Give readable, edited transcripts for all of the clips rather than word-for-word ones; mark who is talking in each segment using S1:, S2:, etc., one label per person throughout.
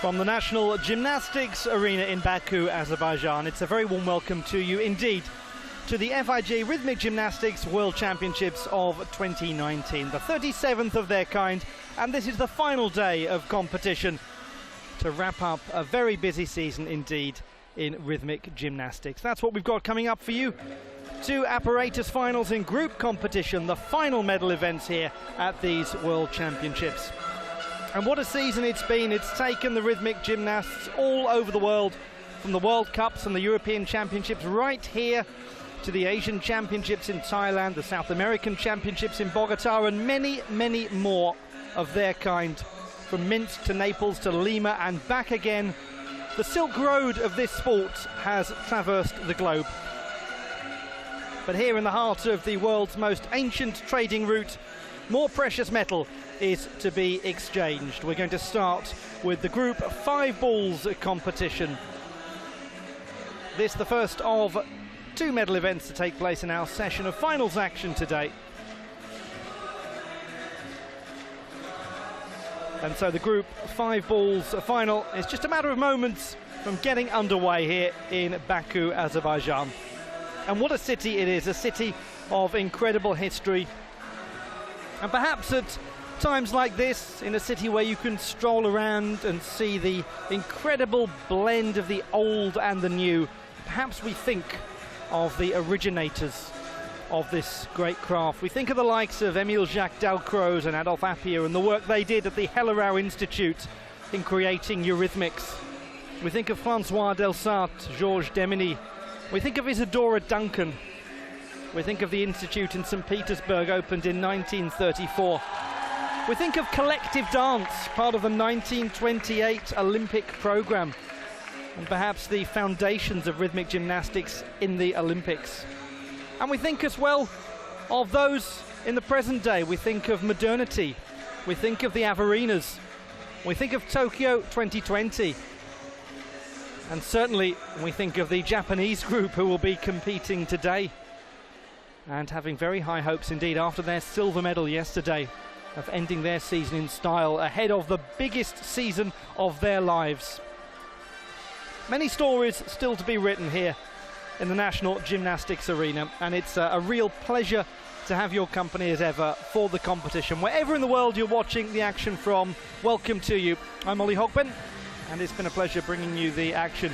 S1: From the National Gymnastics Arena in Baku, Azerbaijan, it's a very warm welcome to you indeed to the FIG Rhythmic Gymnastics World Championships of 2019, the 37th of their kind, and this is the final day of competition to wrap up a very busy season indeed in rhythmic gymnastics. That's what we've got coming up for you. Two apparatus finals in group competition, the final medal events here at these World Championships. And what a season it's been. It's taken the rhythmic gymnasts all over the world, from the World Cups and the European Championships right here to the Asian Championships in Thailand, the South American Championships in Bogota, and many, many more of their kind. From Minsk to Naples to Lima and back again, the Silk Road of this sport has traversed the globe. But here in the heart of the world's most ancient trading route, more precious metal is to be exchanged. We're going to start with the Group 5 Balls competition. This the first of two medal events to take place in our session of finals action today. And so the Group 5 Balls final is just a matter of moments from getting underway here in Baku, Azerbaijan. And what a city it is, a city of incredible history. And perhaps at times like this, in a city where you can stroll around and see the incredible blend of the old and the new, perhaps we think of the originators of this great craft. We think of the likes of Emile Jacques Dalcroze and Adolphe Appia and the work they did at the Hellerau Institute in creating eurythmics. We think of Francois Delsart, Georges Demeny. We think of Isadora Duncan. We think of the Institute in St. Petersburg, opened in 1934. We think of collective dance, part of the 1928 Olympic programme, and perhaps the foundations of rhythmic gymnastics in the Olympics. And we think as well of those in the present day. We think of modernity. We think of the Avarinas. We think of Tokyo 2020. And certainly we think of the Japanese group who will be competing today and having very high hopes indeed after their silver medal yesterday of ending their season in style ahead of the biggest season of their lives. Many stories still to be written here in the National Gymnastics Arena, and it's a real pleasure to have your company as ever for the competition. Wherever in the world you're watching the action from, welcome to you. I'm Ollie Hogben, and it's been a pleasure bringing you the action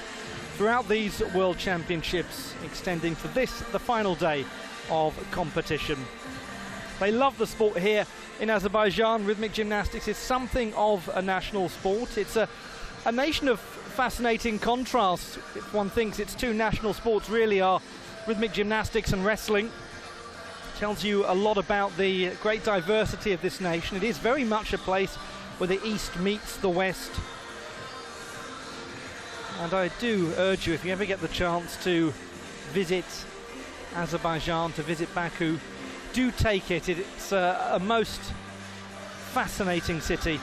S1: throughout these World Championships, extending to this, the final day of competition. They love the sport here in Azerbaijan. Rhythmic gymnastics is something of a national sport. It's a nation of fascinating contrasts. If one thinks its two national sports really are rhythmic gymnastics and wrestling, it tells you a lot about the great diversity of this nation. It is very much a place where the East meets the West. And I do urge you, if you ever get the chance to visit Azerbaijan, to visit Baku, do take it. It's a most fascinating city.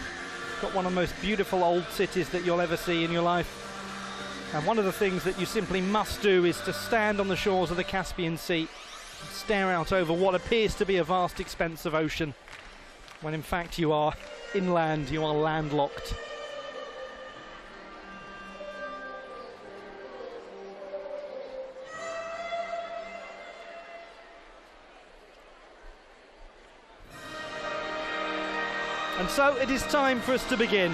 S1: Got one of the most beautiful old cities that you'll ever see in your life. And one of the things that you simply must do is to stand on the shores of the Caspian Sea and stare out over what appears to be a vast expanse of ocean, when in fact you are inland, you are landlocked. And so it is time for us to begin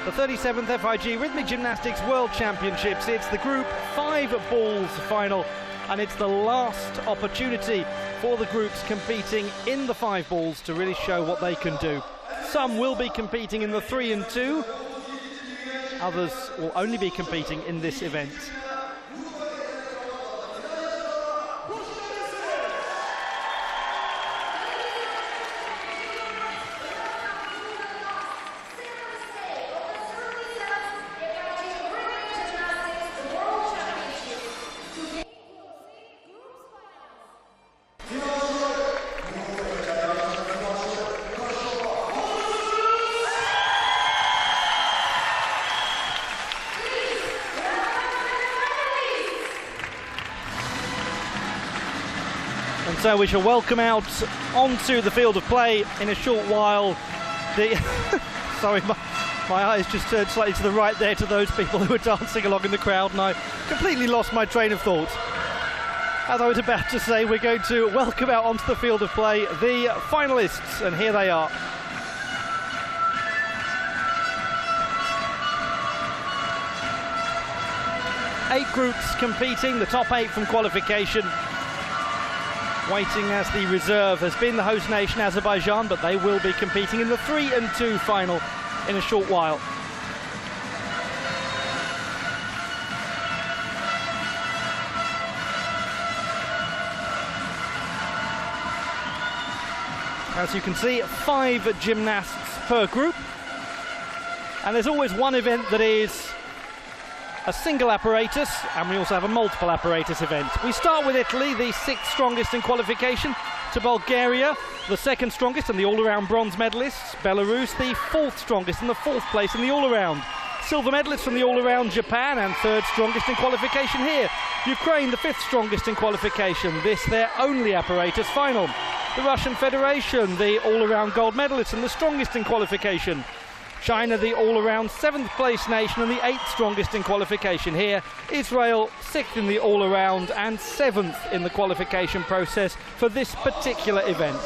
S1: the 37th FIG Rhythmic Gymnastics World Championships. It's the Group 5 Balls final, and it's the last opportunity for the groups competing in the 5 balls to really show what they can do. Some will be competing in the 3 and 2. Others will only be competing in this event. And so we shall welcome out onto the field of play in a short while the sorry, My eyes just turned slightly to the right there to those people who were dancing along in the crowd, and I completely lost my train of thought. As I was about to say, we're going to welcome out onto the field of play the finalists, and here they are. Eight groups competing, the top 8 from qualification. Waiting as the reserve has been the host nation, Azerbaijan, but they will be competing in the 3-2 final in a short while. As you can see, 5 gymnasts per group. And there's always one event that is a single apparatus, and we also have a multiple apparatus event. We start with Italy, the 6th strongest in qualification, to Bulgaria, the 2nd strongest and the all-around bronze medalists, Belarus, the 4th strongest and the 4th place in the all-around. Silver medalists from the all-around, Japan, and 3rd strongest in qualification here. Ukraine, the 5th strongest in qualification, this their only apparatus final. The Russian Federation, the all-around gold medalist and the strongest in qualification. China, the all-around 7th place nation and the 8th strongest in qualification here. Israel, 6th in the all-around and 7th in the qualification process for this particular event.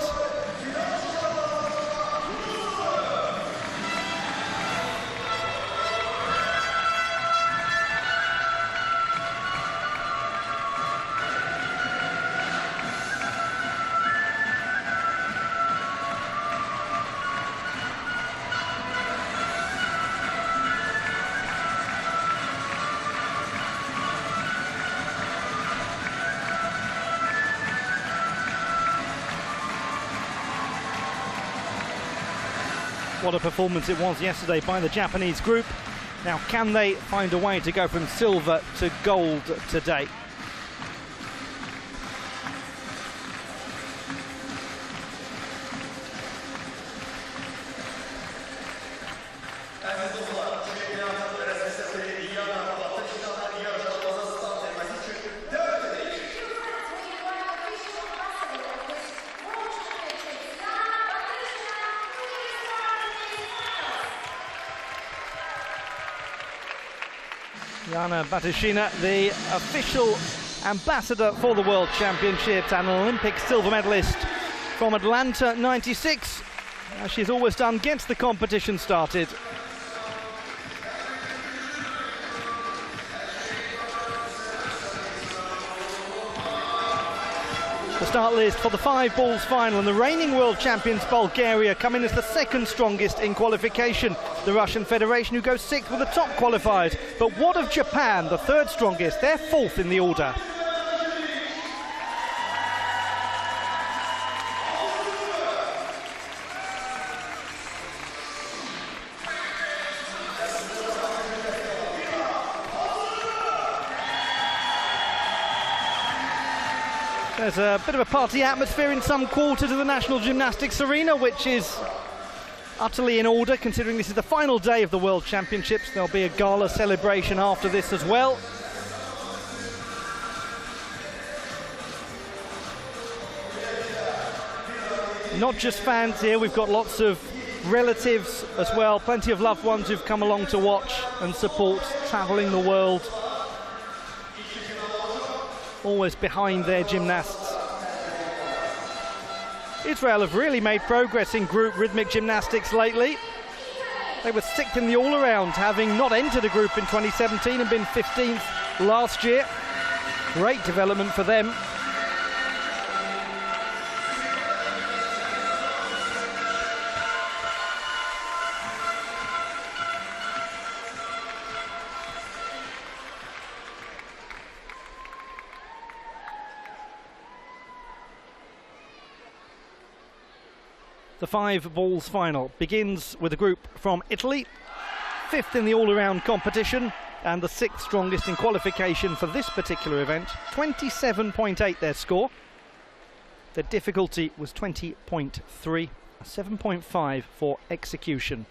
S1: What a performance it was yesterday by the Japanese group. Now, can they find a way to go from silver to gold today? Jana Batushina, the official ambassador for the World Championships and an Olympic silver medalist from Atlanta '96. As she's always done, gets the competition started. The start list for the 5 balls final, and the reigning world champions Bulgaria come in as the 2nd strongest in qualification. The Russian Federation, who goes 6th, with the top qualifiers. But what of Japan, the 3rd strongest? They're 4th in the order. There's a bit of a party atmosphere in some quarters of the National Gymnastics Arena, which is utterly in order, considering this is the final day of the World Championships. There'll be a gala celebration after this as well. Not just fans here, we've got lots of relatives as well, plenty of loved ones who've come along to watch and support, travelling the world. Always behind their gymnasts. Israel have really made progress in group rhythmic gymnastics lately. They were 6th in the all-around, having not entered a group in 2017 and been 15th last year. Great development for them. The 5 balls final begins with a group from Italy, 5th in the all-around competition and the 6th strongest in qualification for this particular event. 27.8 their score. Their difficulty was 20.3, a 7.5 for execution.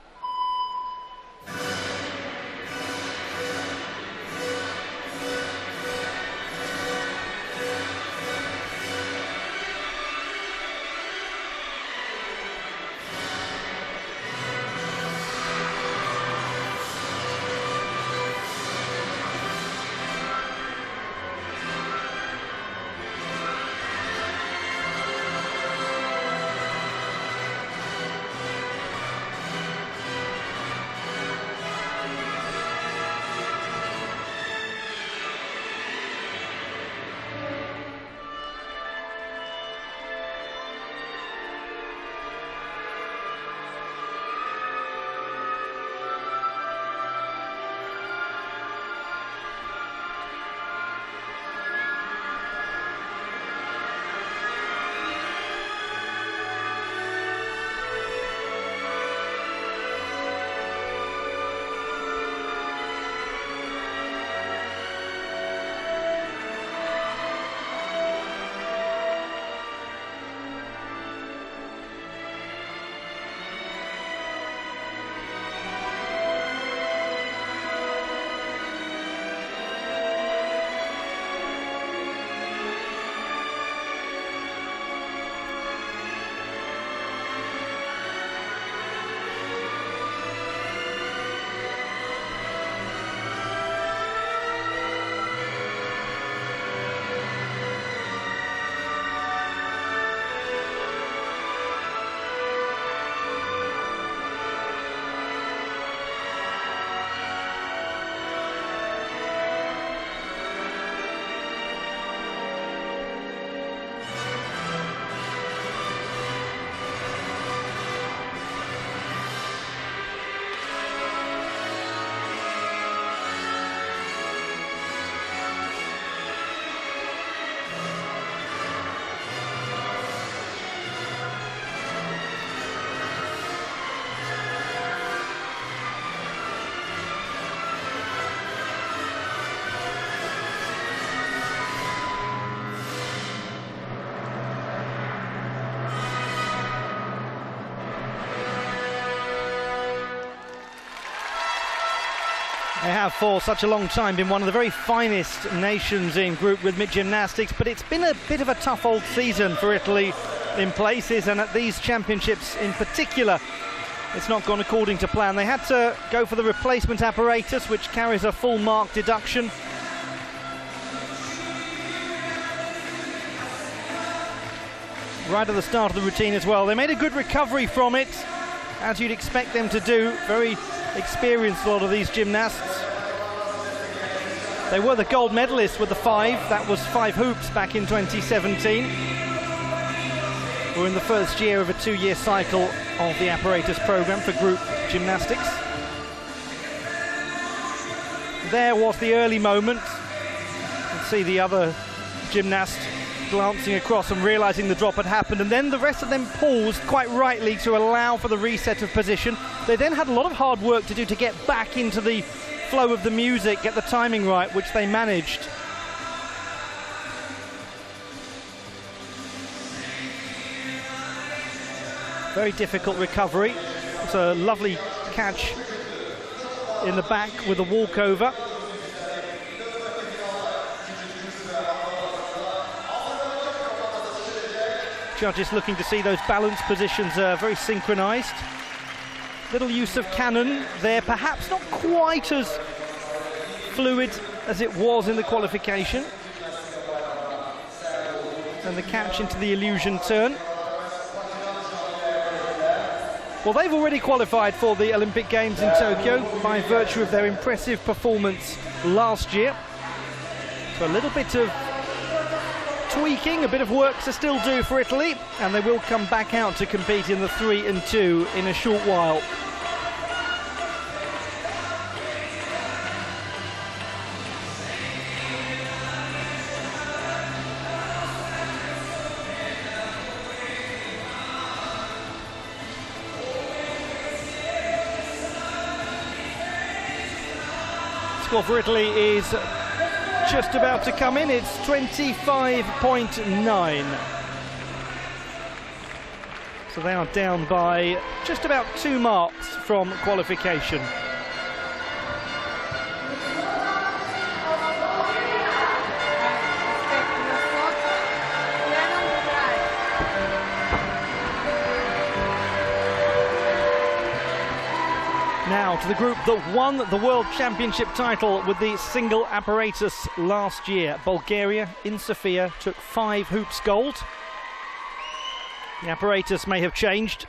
S1: They have for such a long time been one of the very finest nations in group rhythmic gymnastics, but it's been a bit of a tough old season for Italy in places, and at these championships in particular it's not gone according to plan. They had to go for the replacement apparatus, which carries a full mark deduction. Right at the start of the routine as well. They made a good recovery from it, as you'd expect them to do. Very experienced, a lot of these gymnasts. They were the gold medalists with the 5. That was 5 hoops back in 2017. We're in the first year of a 2-year cycle of the apparatus program for group gymnastics. There was the early moment. You can see the other gymnast glancing across and realizing the drop had happened, and then the rest of them paused quite rightly to allow for the reset of position. They then had a lot of hard work to do to get back into the flow of the music, get the timing right, which they managed. Very difficult recovery. It's a lovely catch in the back with a walkover. Judges looking to see those balance positions very synchronized. Little use of cannon there, perhaps not quite as fluid as it was in the qualification. And the catch into the illusion turn. Well, they've already qualified for the Olympic Games in Tokyo by virtue of their impressive performance last year. So a little bit of tweaking, a bit of work to still do for Italy, and they will come back out to compete in the 3 and 2 in a short while. Score for Italy is just about to come in. It's 25.9. So they are down by just about 2 marks from qualification. Now to the group that won the World Championship title with the single apparatus last year. Bulgaria in Sofia took 5 hoops gold. The apparatus may have changed.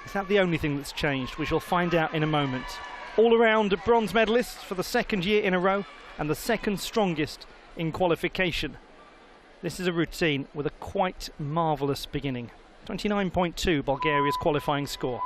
S1: Is that the only thing that's changed? We shall find out in a moment. All around bronze medalists for the 2nd year in a row and the 2nd strongest in qualification. This is a routine with a quite marvellous beginning. 29.2 Bulgaria's qualifying score.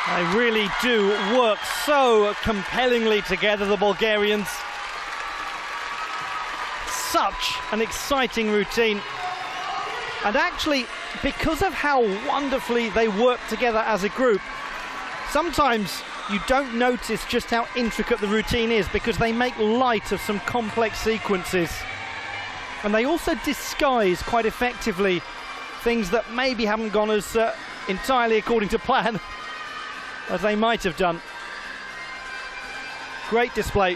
S1: They really do work so compellingly together, the Bulgarians. Such an exciting routine. And actually, because of how wonderfully they work together as a group, sometimes you don't notice just how intricate the routine is because they make light of some complex sequences. And they also disguise quite effectively things that maybe haven't gone as entirely according to plan as they might have done. Great display.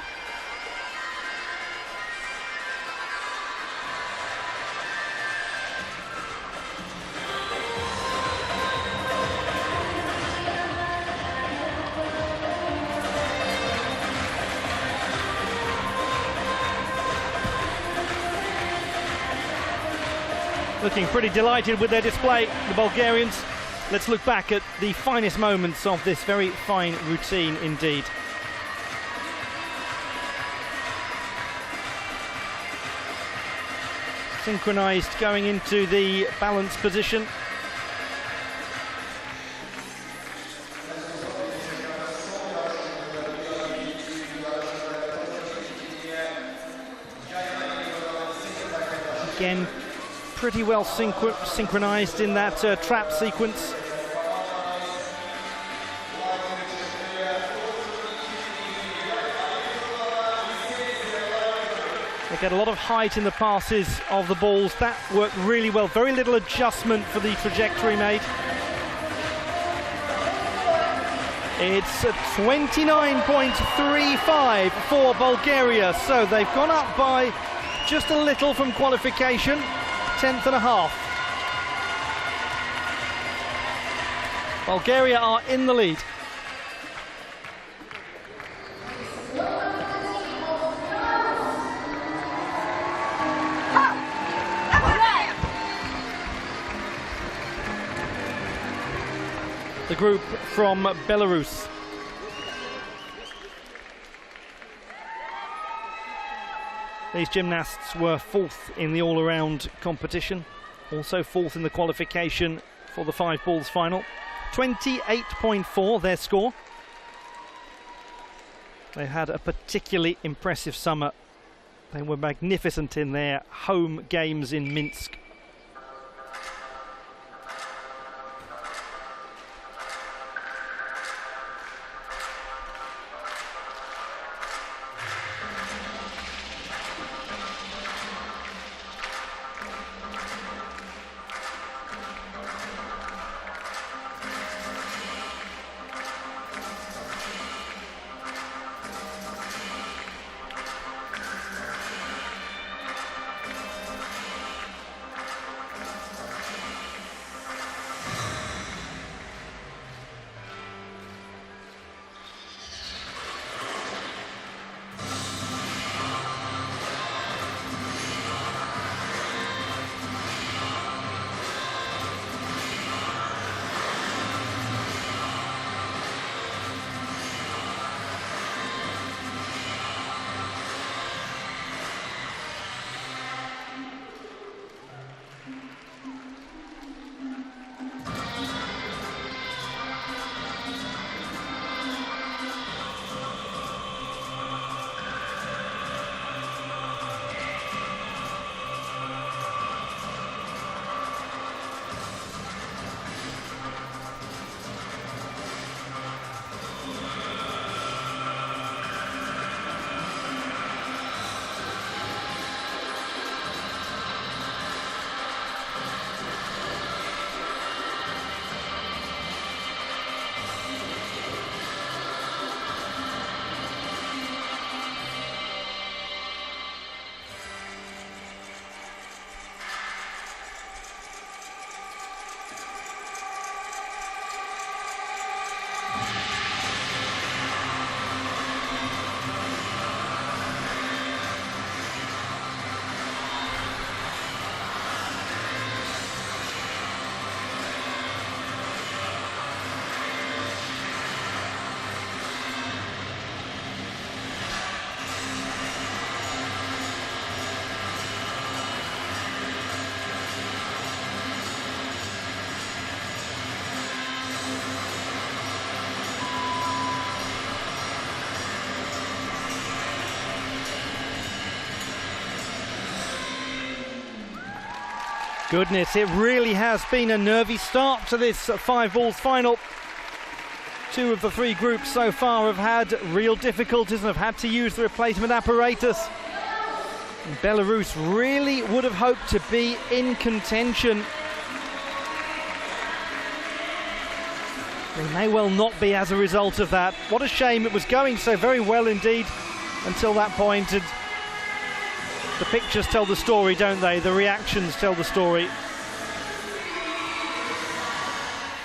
S1: Looking pretty delighted with their display, the Bulgarians. Let's look back at the finest moments of this very fine routine indeed. Synchronized going into the balance position. Again, pretty well synchronized in that trap sequence. They get a lot of height in the passes of the balls. That worked really well. Very little adjustment for the trajectory made. It's 29.35 for Bulgaria. So they've gone up by just a little from qualification. 10th and a half. Bulgaria are in the lead. The group from Belarus. These gymnasts were fourth in the all-around competition, also fourth in the qualification for the 5 balls final. 28.4 their score. They had a particularly impressive summer. They were magnificent in their home games in Minsk. Goodness, it really has been a nervy start to this 5 balls final. 2 of the 3 groups so far have had real difficulties and have had to use the replacement apparatus. And Belarus really would have hoped to be in contention. They may well not be as a result of that. What a shame. It was going so very well indeed until that point. And the pictures tell the story, don't they? The reactions tell the story.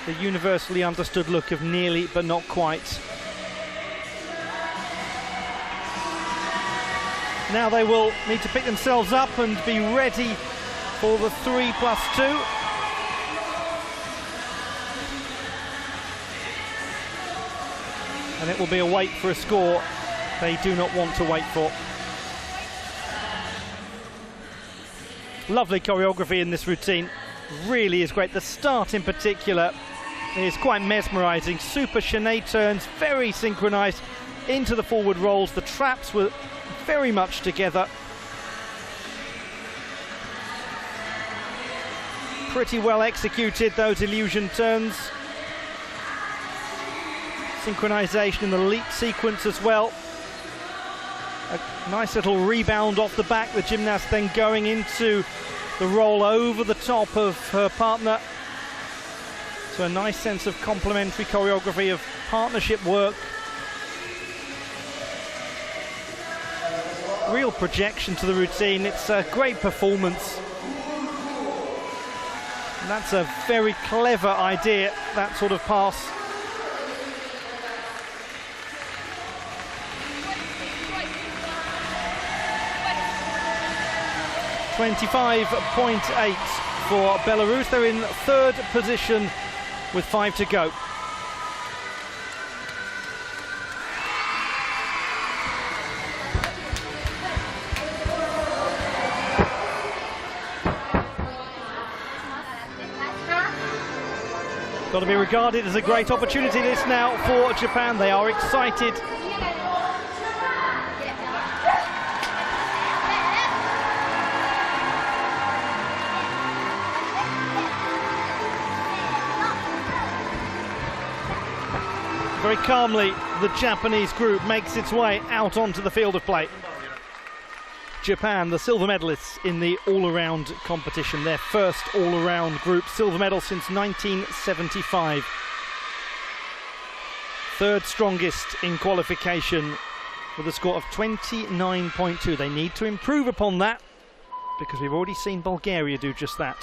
S1: The universally understood look of nearly but not quite. Now they will need to pick themselves up and be ready for the 3+2. And it will be a wait for a score they do not want to wait for. Lovely choreography in this routine, really is great. The start in particular is quite mesmerising. Super chaîné turns, very synchronised into the forward rolls. The traps were very much together. Pretty well executed, those illusion turns. Synchronisation in the leap sequence as well. A nice little rebound off the back, the gymnast then going into the roll over the top of her partner. So a nice sense of complementary choreography, of partnership work. Real projection to the routine. It's a great performance. And that's a very clever idea, that sort of pass. .8 for Belarus. They're in 3rd position with 5 to go. Got to be regarded as a great opportunity this now for Japan. They are excited. Very calmly, the Japanese group makes its way out onto the field of play. Japan, the silver medalists in the all-around competition, their first all-around group silver medal since 1975. 3rd strongest in qualification with a score of 29.2. They need to improve upon that because we've already seen Bulgaria do just that.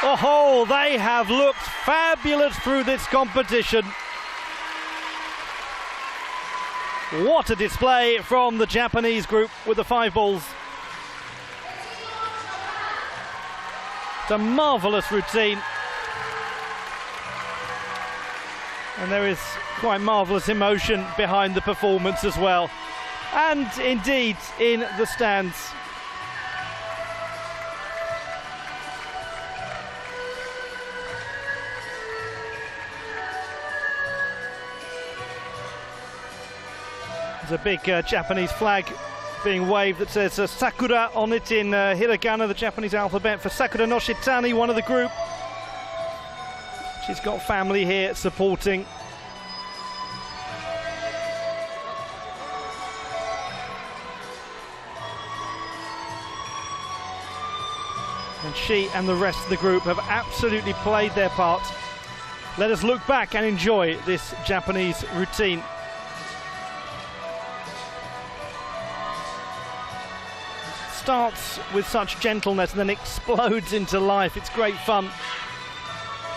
S1: Oh, they have looked fabulous through this competition. What a display from the Japanese group with the 5 balls. It's a marvellous routine. And there is quite marvellous emotion behind the performance as well. And indeed in the stands. There's a big Japanese flag being waved that says Sakura on it in hiragana, the Japanese alphabet, for Sakura no Shitani, one of the group. She's got family here supporting. And she and the rest of the group have absolutely played their part. Let us look back and enjoy this Japanese routine. Starts with such gentleness and then explodes into life. It's great fun.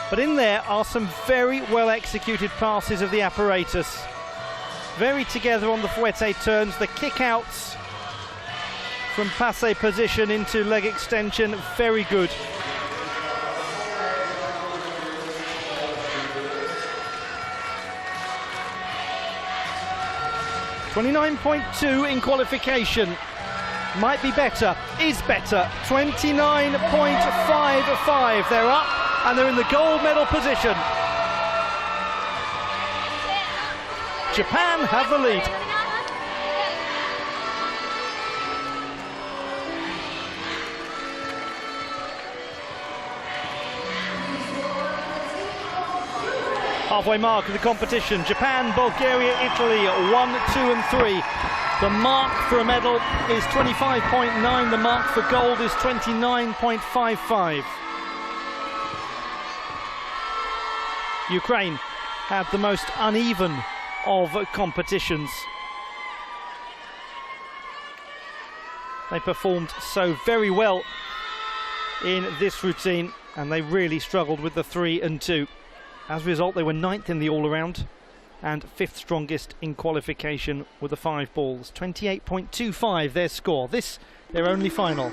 S1: But in there are some very well executed passes of the apparatus. Very together on the fouette turns, the kick outs from passe position into leg extension, very good. $29.2 in qualification. Might be better, is better. 29.55. They're up and they're in the gold medal position. Japan have the lead. Halfway mark of the competition. Japan, Bulgaria, Italy, 1, 2 and 3. The mark for a medal is 25.9. The mark for gold is 29.55. Ukraine had the most uneven of competitions. They performed so very well in this routine and they really struggled with the 3 and 2. As a result, they were 9th in the all-around and 5th strongest in qualification with the 5 balls. 28.25 their score. This, their only final.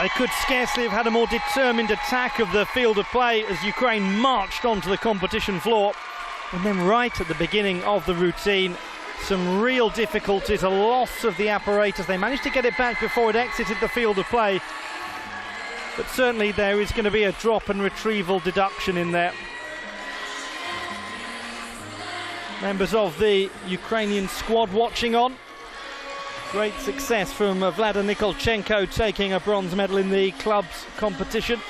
S1: They could scarcely have had a more determined attack of the field of play as Ukraine marched onto the competition floor. And then right at the beginning of the routine, some real difficulties, a loss of the apparatus. They managed to get it back before it exited the field of play. But certainly there is going to be a drop and retrieval deduction in there. Members of the Ukrainian squad watching on. Great success from Vlada Nikolchenko, taking a bronze medal in the club's competition.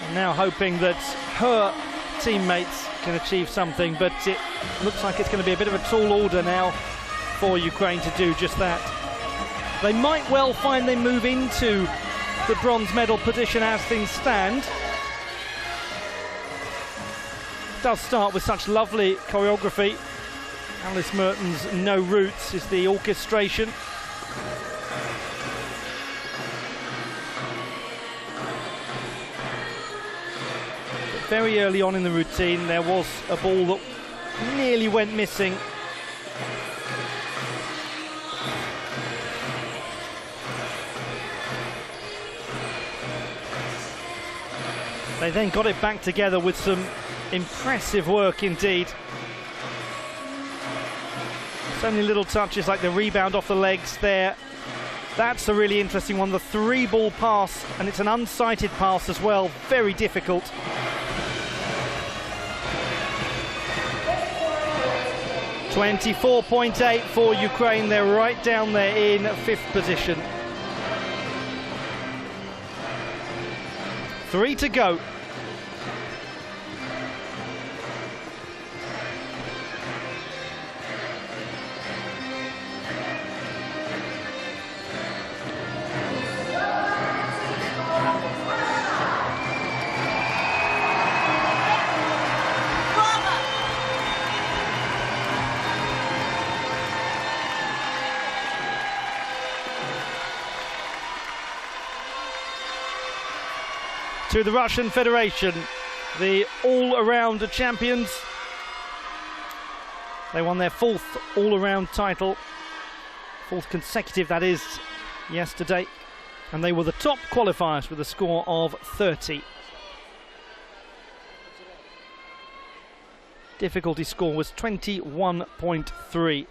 S1: And now hoping that her teammates can achieve something, but it looks like it's going to be a bit of a tall order now for Ukraine to do just that. They might well find they move into the bronze medal position as things stand. It does start with such lovely choreography. Alice Merton's No Roots is the orchestration. But very early on in the routine there was a ball that nearly went missing. They then got it back together with some impressive work indeed. So many little touches like the rebound off the legs there. That's a really interesting one, the 3-ball pass, and it's an unsighted pass as well, very difficult. .24.8 for Ukraine, they're right down there in 5th position. 3 to go. To the Russian Federation, the all-around champions. They won their 4th all-around title, 4th consecutive that is, yesterday, and they were the top qualifiers with a score of 30. Difficulty score was 21.3.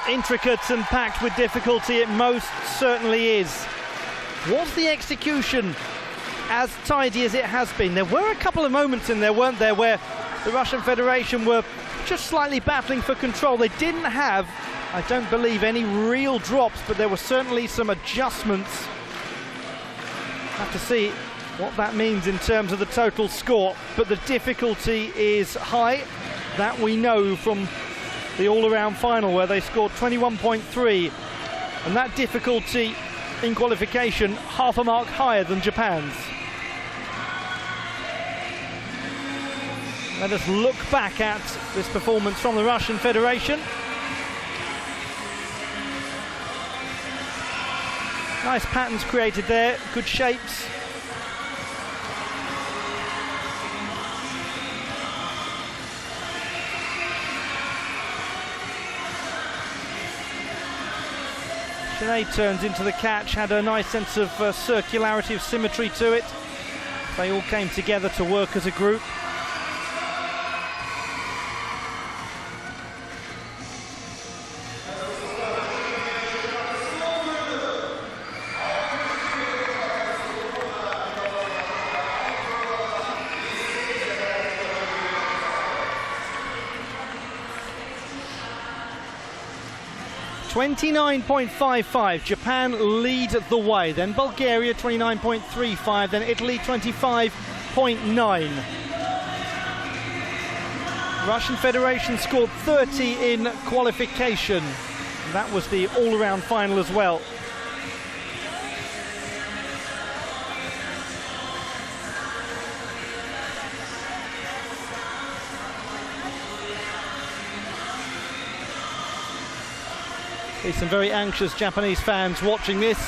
S1: intricate and packed with difficulty, it most certainly is. Was the execution as tidy as it has been? There were a couple of moments in there, weren't there, where the Russian Federation were just slightly battling for control. They didn't have, I don't believe, any real drops, but there were certainly some adjustments. Have to see what that means in terms of the total score, but the difficulty is high. That we know from the all-around final, where they scored 21.3, and that difficulty in qualification half a mark higher than Japan's. Let us look back at this performance from the Russian Federation. Nice patterns created there, good shapes. Sinead turns into the catch, had a nice sense of circularity, of symmetry to it. They all came together to work as a group. $29.55, Japan lead the way, then Bulgaria 29.35, then Italy 25.9. Russian Federation scored 30 in qualification. That was the all-around final as well. There's some very anxious Japanese fans watching this.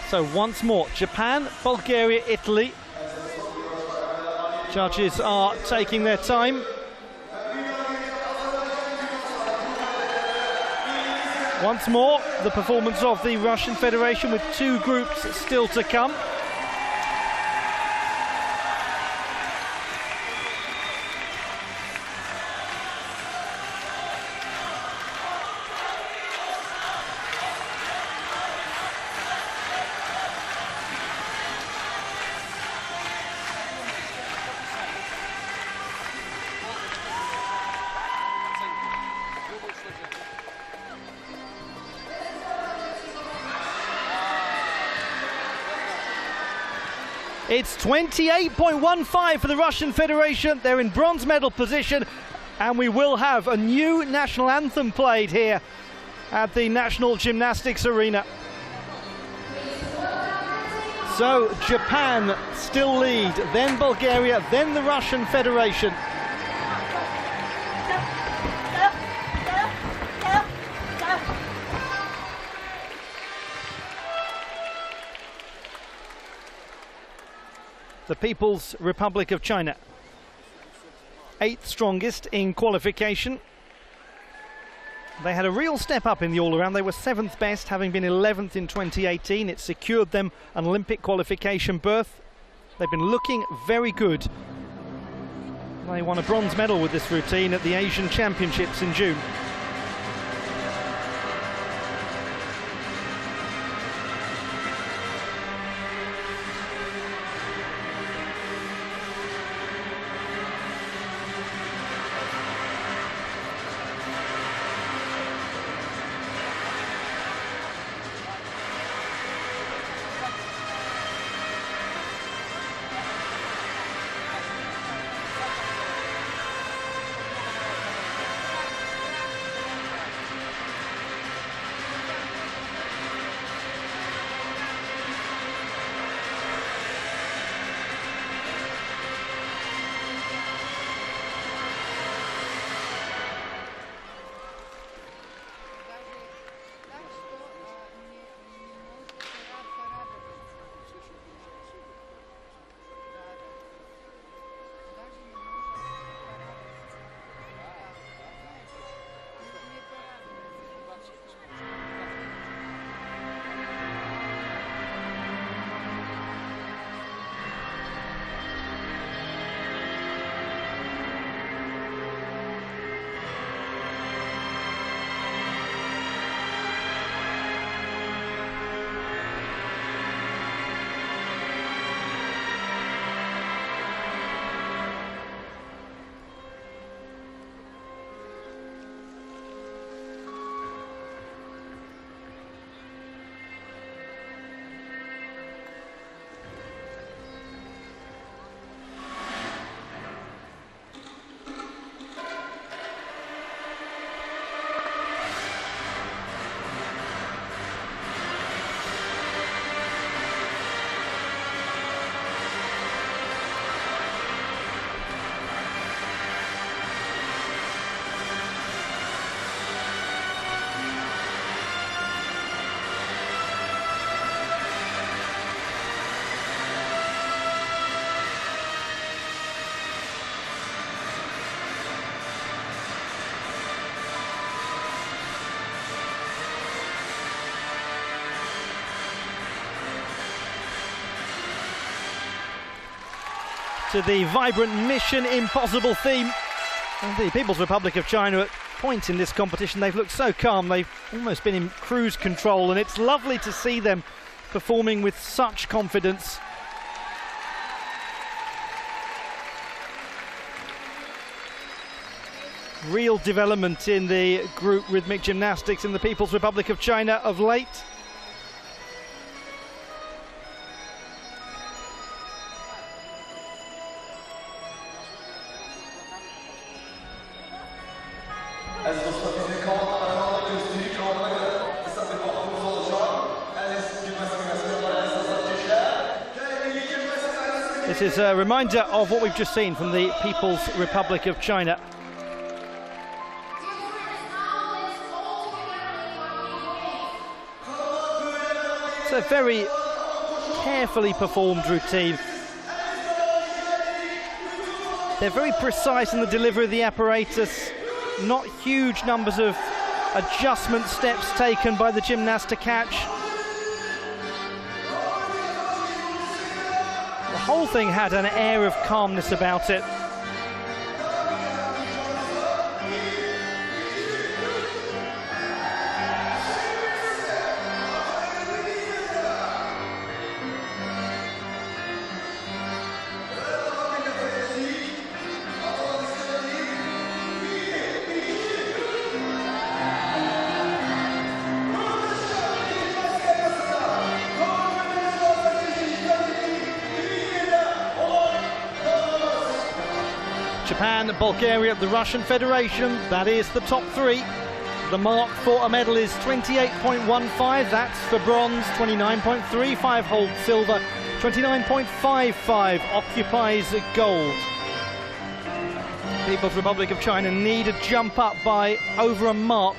S1: So once more, Japan, Bulgaria, Italy. Judges are taking their time. Once more, the performance of the Russian Federation with two groups still to come. It's 28.15 for the Russian Federation. They're in bronze medal position, and we will have a new national anthem played here at the National Gymnastics Arena. So Japan still lead, then Bulgaria, then the Russian Federation. The People's Republic of China, 8th strongest in qualification. They had a real step up in the all-around. They were 7th best, having been 11th in 2018. It secured them an Olympic qualification berth. They've been looking very good. They won a bronze medal with this routine at the Asian Championships in June. to the vibrant Mission Impossible theme. And the People's Republic of China, at points in this competition, they've looked so calm, they've almost been in cruise control, and it's lovely to see them performing with such confidence. Real development in the group rhythmic gymnastics in the People's Republic of China of late. This is a reminder of what we've just seen from the People's Republic of China. It's a very carefully performed routine. They're very precise in the delivery of the apparatus. Not huge numbers of adjustment steps taken by the gymnast to catch. The whole thing had an air of calmness about it. Japan, Bulgaria, the Russian Federation, that is the top three. The mark for a medal is 28.15, that's for bronze. 29.35 holds silver, 29.55 occupies gold. People's Republic of China need a jump up by over a mark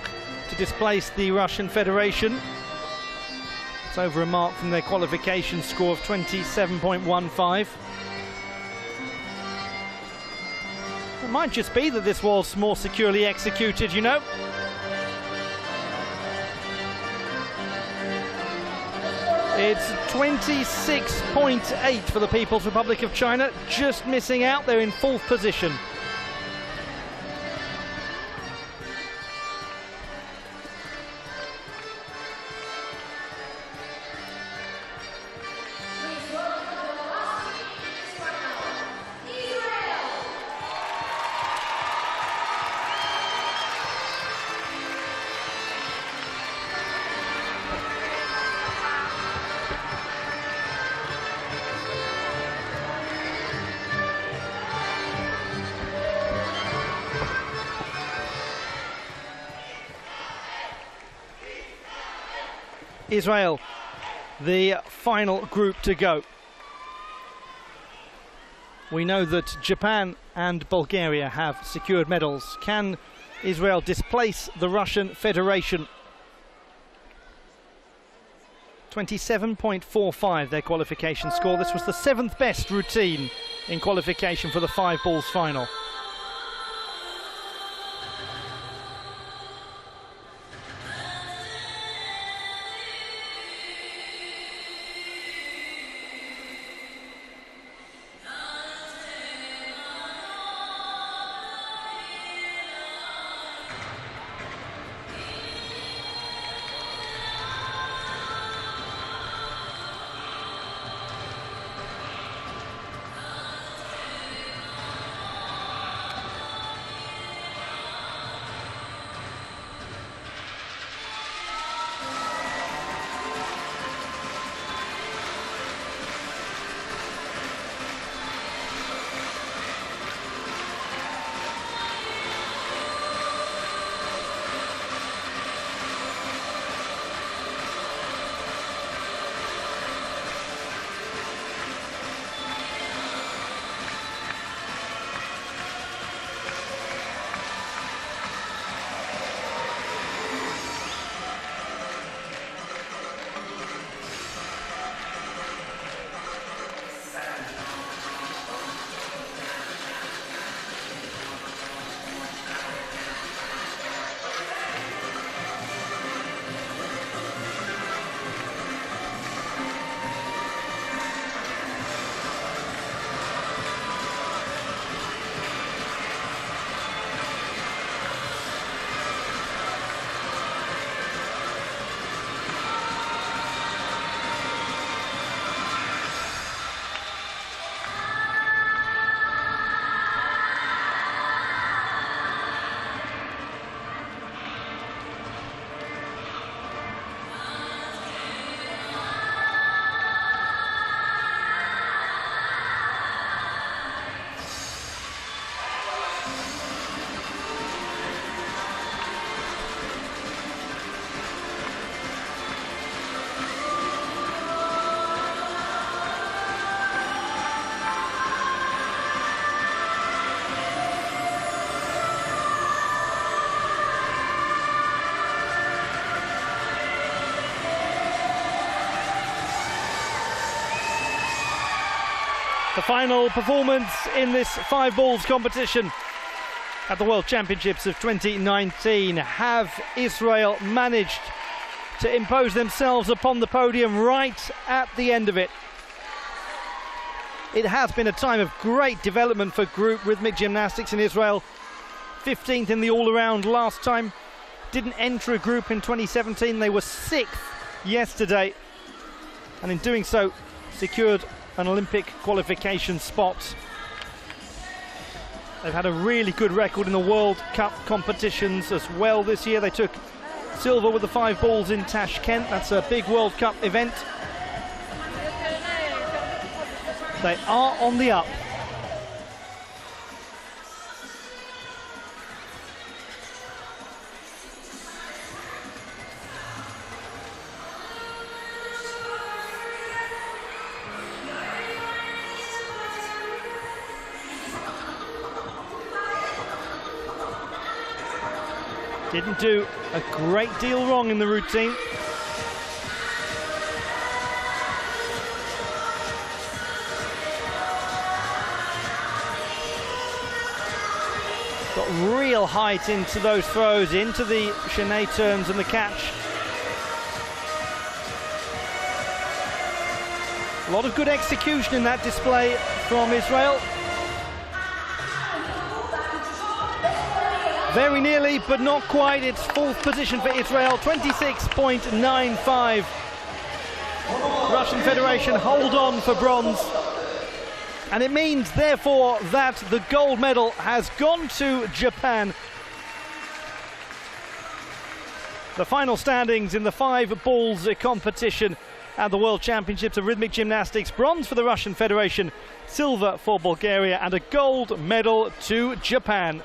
S1: to displace the Russian Federation. It's over a mark from their qualification score of 27.15. It might just be that this was more securely executed, you know. It's 26.8 for the People's Republic of China, just missing out. They're in fourth position. Israel, the final group to go. We know that Japan and Bulgaria have secured medals. Can Israel displace the Russian Federation? 27.45 their qualification score. This was the 7th best routine in qualification for the 5 balls final. The final performance in this 5 balls competition at the World Championships of 2019. Have Israel managed to impose themselves upon the podium right at the end of it? It has been a time of great development for group rhythmic gymnastics in Israel. 15th in the all-around last time. Didn't enter a group in 2017. They were 6th yesterday, and in doing so secured an Olympic qualification spot. They've had a really good record in the World Cup competitions as well this year. They took silver with the 5 balls in Tashkent. That's a big World Cup event. They are on the up. Didn't do a great deal wrong in the routine. Got real height into those throws, into the chaîné turns and the catch. A lot of good execution in that display from Israel. Very nearly, but not quite. It's 4th position for Israel, 26.95. Russian Federation hold on for bronze. And it means, therefore, that the gold medal has gone to Japan. The final standings in the 5 balls competition at the World Championships of Rhythmic Gymnastics: bronze for the Russian Federation, silver for Bulgaria, and a gold medal to Japan.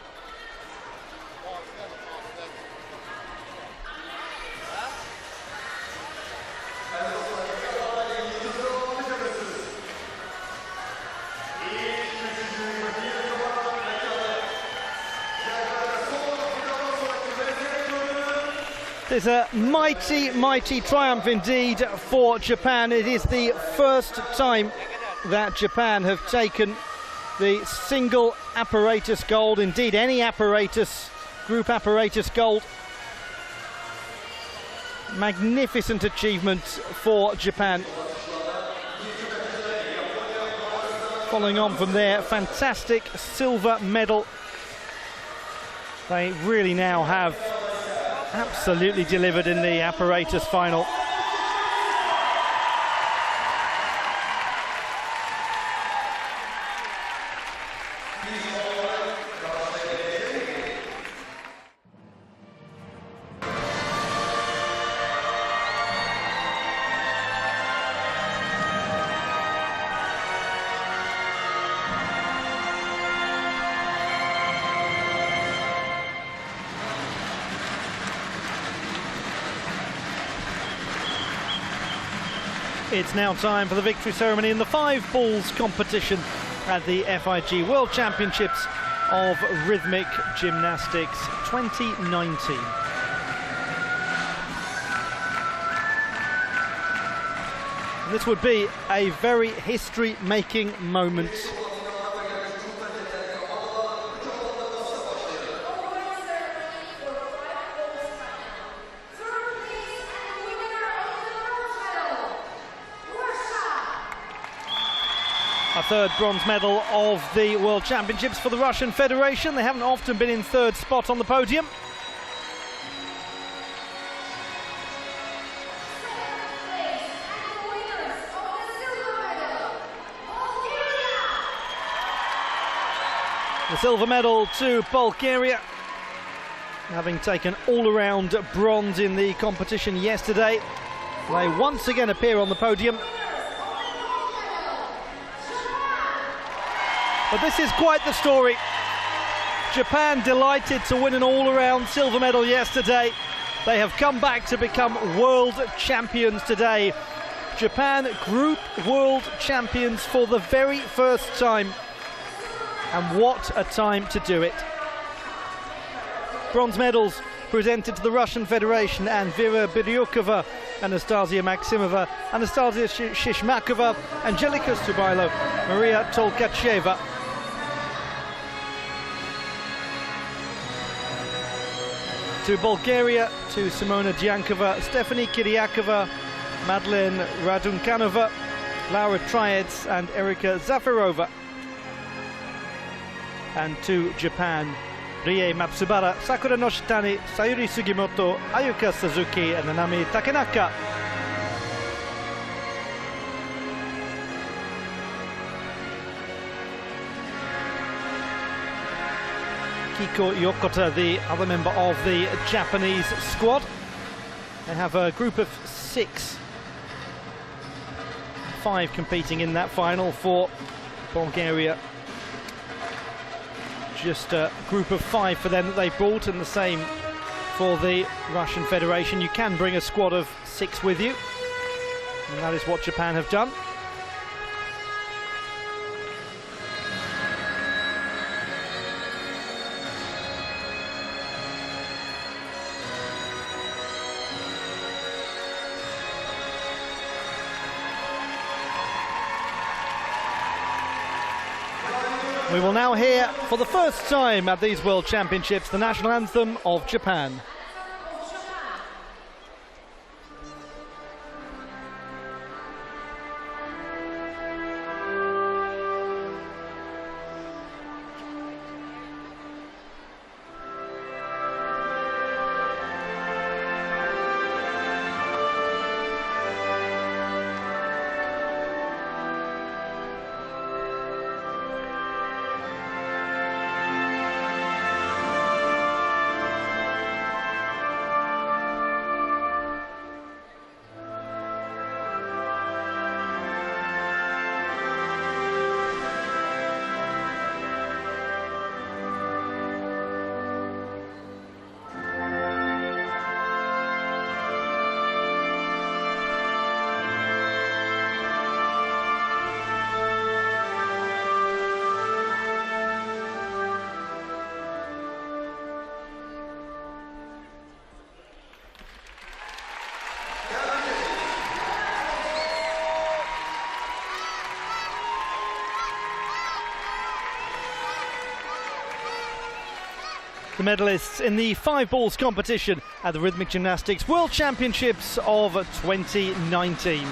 S1: It's a mighty, mighty triumph indeed for Japan. It is the first time that Japan have taken the single apparatus gold, indeed any apparatus, group apparatus gold. Magnificent achievement for Japan. Following on from their fantastic silver medal, they really now have absolutely delivered in the apparatus final. It's now time for the victory ceremony in the 5 balls competition at the FIG World Championships of Rhythmic Gymnastics 2019. And this would be a very history-making moment. A 3rd bronze medal of the World Championships for the Russian Federation. They haven't often been in 3rd spot on the podium. The silver medal to Bulgaria, having taken all-around bronze in the competition yesterday. They once again appear on the podium. But this is quite the story. Japan delighted to win an all-around silver medal yesterday. They have come back to become world champions today. Japan group world champions for the very first time. And what a time to do it. Bronze medals presented to the Russian Federation and Vera Biryukova Anastasia Maximova, Anastasia Shishmakova, Angelika Stubailo, Maria Tolkacheva. To Bulgaria, to Simona Djankova, Stephanie Kiriakova, Madeleine Radunkanova, Laura Triads and Erika Zafirova. And to Japan, Rie Matsubara, Sakura Noshitani, Sayuri Sugimoto, Ayuka Suzuki and Nanami Takenaka. Kiko Yokota, the other member of the Japanese squad. They have a group of 5 competing in that final for Bulgaria. Just a group of 5 for them that they brought, and the same for the Russian Federation. You can bring a squad of 6 with you, and that is what Japan have done. We will now hear, for the first time at these World Championships, the national anthem of Japan. The medalists in the 5 balls competition at the Rhythmic Gymnastics World Championships of 2019.